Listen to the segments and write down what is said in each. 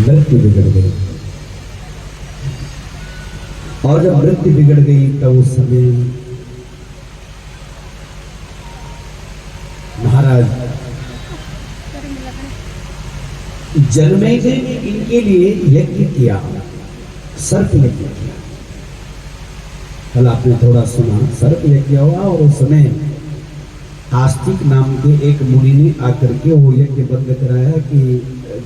वृत्ति बिगड़ गई। और जब वृत्ति बिगड़ गई तो उस समय महाराज जन्मेजय ने इनके लिए यज्ञ किया, सर्प यज्ञ किया। कल आपने थोड़ा सुना सर्प यज्ञ हुआ और उस समय आस्तिक नाम के एक मुनि ने आकर के वो यज्ञ बंद कराया कि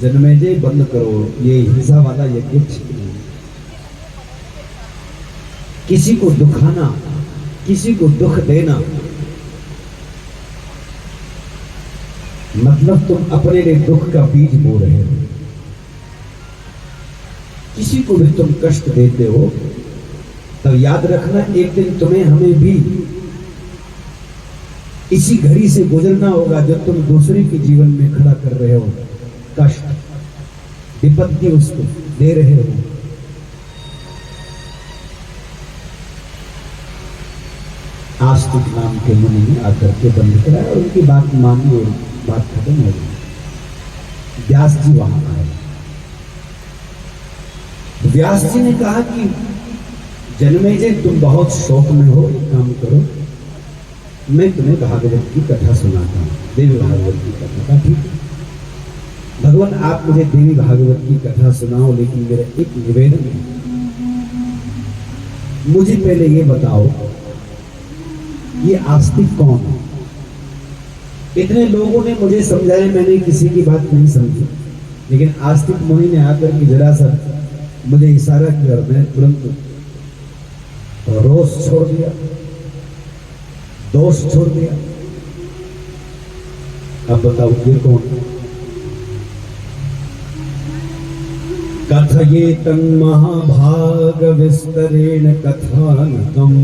जन्मेजय बंद करो, ये हिंसा वाला यज्ञ ठीक नहीं। किसी को दुखाना, किसी को दुख देना, मतलब तुम अपने लिए दुख का बीज बो रहे हो। किसी को भी तुम कष्ट देते हो तब याद रखना एक दिन तुम्हें हमें भी इसी घड़ी से गुजरना होगा जब तुम दूसरे के जीवन में खड़ा कर रहे हो, कष्ट विपत्ति उसको दे रहे हो। आस्तिक नाम के मुनि ने आकर के बंद कराया और उनकी बात मानी और बात खत्म हो गई। व्यास जी वहां आए। व्यास जी ने कहा कि जन्मेजय तुम बहुत शौक में हो, एक काम करो, मैं तुम्हें भागवत की कथा सुनाता हूँ, देवी भागवत की कथा। ठीक भगवान आप मुझे देवी भागवत की कथा सुनाओ, लेकिन मेरा एक निवेदन है, मुझे पहले ये बताओ ये आस्तिक कौन है? इतने लोगों ने मुझे समझाया, मैंने किसी की बात नहीं समझी, लेकिन आस्तिक मुनि ने आकर के जरा सा मुझे इशारा किया और मैंने तुरंत रोष छोड़ दिया, दोष छोड़ दिया। अब बताओ ये कौन? कथयेतं महाभाग विस्तरेण कथानकम्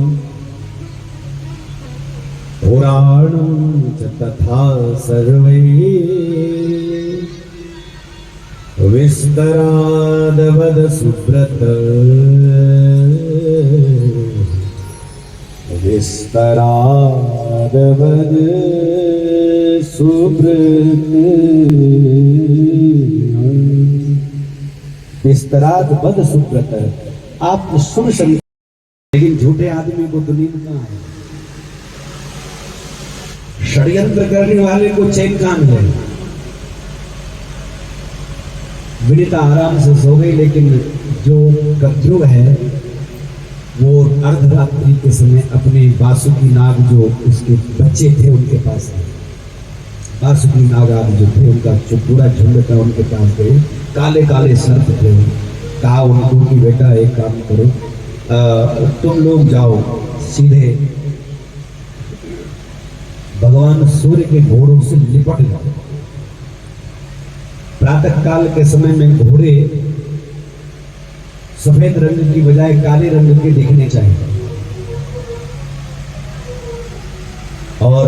पुराणं च तथा सर्वे विस्तराद वद सुब्रत विस्तराद वद सुब्रत विस्तराद वद सुब्रत। आप सुन सकते, लेकिन झूठे आदमी को दुनिया कहाँ है? षड्यंत्र करने वाले को चैन कहाँ है? विनीता आराम से सो गई, लेकिन जो कद्रुव है वो अर्धरात्रि के समय अपने बासुकी नाग जो उसके बच्चे थे उनके पास गए। बासुकी नाग जो थे उनका जो पूरा झुंड था उनके पास गए। काले काले सर्प थे। कहा उनको कि बेटा एक काम करो, तुम लोग जाओ सीधे भगवान सूर्य के घोड़ों से लिपट जाओ। प्रातः काल के समय में घोड़े सफेद रंग की बजाय काले रंग के दिखने चाहिए। और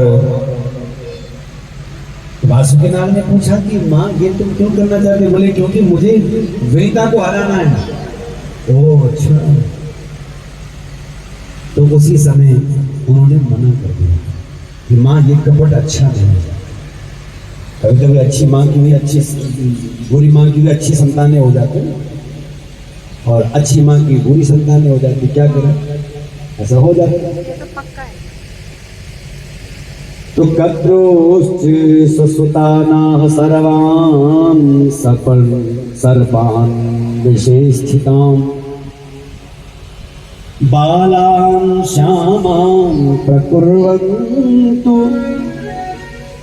वासुकीनाग ने पूछा कि मां ये तुम क्यों करना चाहते? बोले क्योंकि मुझे विनीता को हराना है। ओह अच्छा। तो उसी समय उन्होंने मना कर दिया कि मां ये कपट अच्छा नहीं है। कभी कभी अच्छी माँ की भी अच्छी, बुरी माँ की भी अच्छी संतानें हो जाती हैं और अच्छी माँ की बुरी संतानें हो जाती। क्या करें, ऐसा हो जाता है। तो कत्रोश्च सुसुतानाः सर्वान् सफल सर्पान् विशेषिताम् बालां श्यामां प्रकुर्वन्तु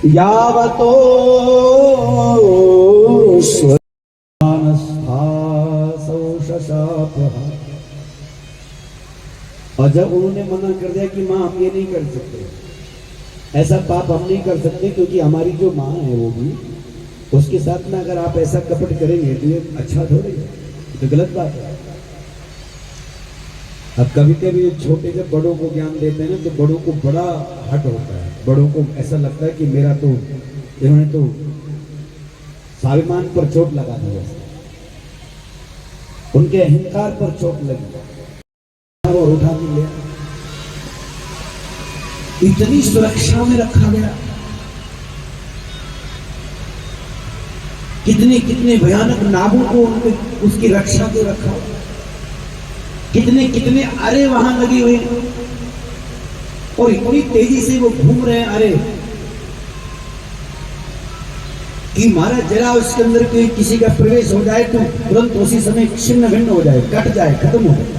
यावतो और जब उन्होंने मना कर दिया कि माँ हम ये नहीं कर सकते, ऐसा पाप हम नहीं कर सकते, क्योंकि हमारी जो माँ है वो भी, उसके साथ में अगर आप ऐसा कपट करेंगे तो ये अच्छा थोड़ी है, तो गलत बात है। अब कभी कभी छोटे जब बड़ों को ज्ञान देते हैं ना तो बड़ों को बड़ा हट होता है। बड़ों को ऐसा लगता है कि मेरा तो इन्होंने तो स्वाभिमान पर चोट लगा दिया, उनके अहंकार पर चोट लगी और उठा के लिया। इतनी सुरक्षा में रखा गया। कितने कितने भयानक नागों को उनके उसकी रक्षा को रखा, कितने कितने अरे वहां लगे हुए और इतनी तेजी से वो घूम रहे हैं अरे कि महाराज जरा उसके अंदर कोई किसी का प्रवेश हो जाए तो तुरंत उसी समय छिन्न भिन्न हो जाए, कट जाए, खत्म हो जाए।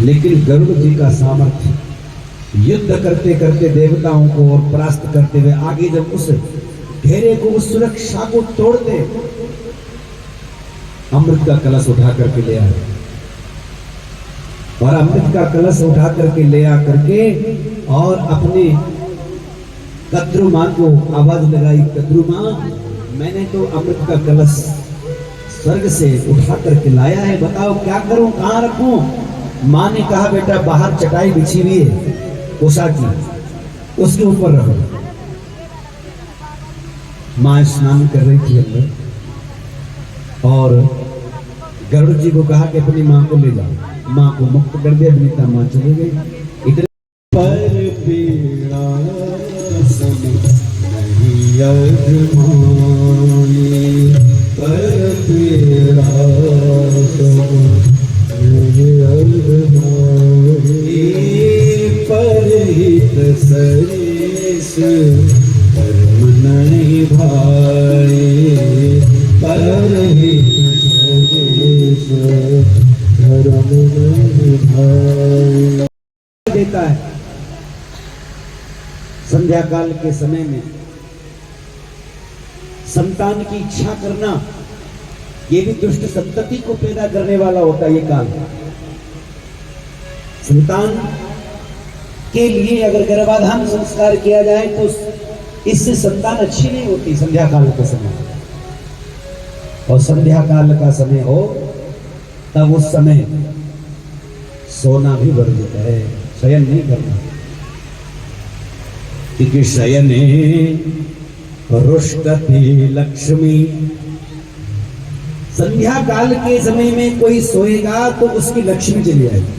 लेकिन गरुड़ जी का सामर्थ्य, युद्ध करते करते देवताओं को और परास्त करते हुए आगे जब उस घेरे को, उस सुरक्षा को तोड़ते, अमृत का कलश उठा करके ले आए और अमृत का कलश उठा करके ले आ करके और अपने कद्रू मां को आवाज लगाई, कद्रू मां मैंने तो अमृत का कलश स्वर्ग से उठा करके लाया है, बताओ क्या करूं, कहां रखूं? मां ने कहा बेटा बाहर चटाई बिछी हुई है उषा की, उसके ऊपर रखो। मां स्नान कर रही थी अंदर और गरुड़ जी को कहा कि अपनी मां को ले जाओ। मां को मुक्त कर दिया, विनीता मां चली गई। इधर पर पीड़ा नहीं अजमाई, पर पीड़ा नहीं अजमाई, परहित सरिस धर्म नहीं भाई, परहित सरिस धर्म नहीं भाई। देता है संध्या काल के समय में संतान की इच्छा करना, ये भी दुष्ट संतति को पैदा करने वाला होता है। ये काल संतान के लिए अगर गर्भाधान संस्कार किया जाए तो इससे संतान अच्छी नहीं होती संध्या काल के समय, और संध्या काल का समय हो तब उस समय सोना भी वर्जित है, शयन नहीं करना, क्योंकि शयने रुष्टति लक्ष्मी। संध्या काल के समय में कोई सोएगा तो उसकी लक्ष्मी चली जाएगी,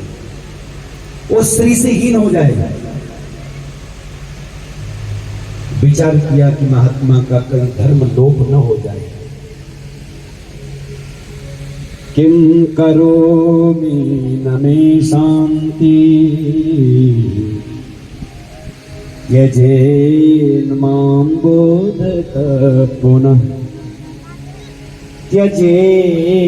वो स्त्री से हीन हो जाएगा। विचार किया कि महात्मा का कहीं धर्म लोप न हो जाए। किम करोमि न मे शांति, यजेन मां बोधत पुनः, त्यजेन